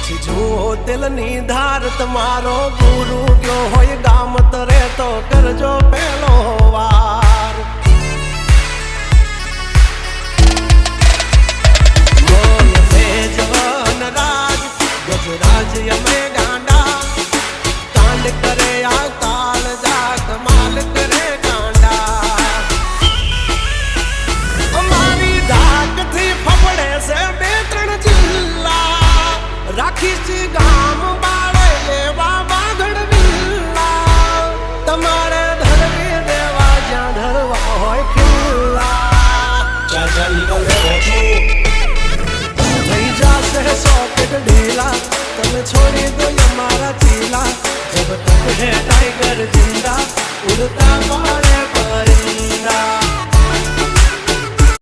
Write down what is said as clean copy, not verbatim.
પછી જુઓ દિલની ધાર તમારો ગુરુ ગયો હોય ગામ તરે તો કરજો પેલો વાર બોલ મેજવાન રાજ ગજરાજ અમે ગાંડા કાંડ કરે આ કાળ જા કમાલ કરે કાંડા અમારી ધાકથી ફફડે છે બે ત્રણ જિલ્લા રાખીશ ગામ બાળે લેવા બાગડ વિલ્લા તમારે ધરવી દેવા જ્યાં ધરવા હોય ખિલ્લા ચાચા નીકળે થઈ જશે સોકેટ ઢીલા તમે છોડી દો અમારા ચીલા જબ તક હે टाइगर जिंदा उड़ता मारे परिंदा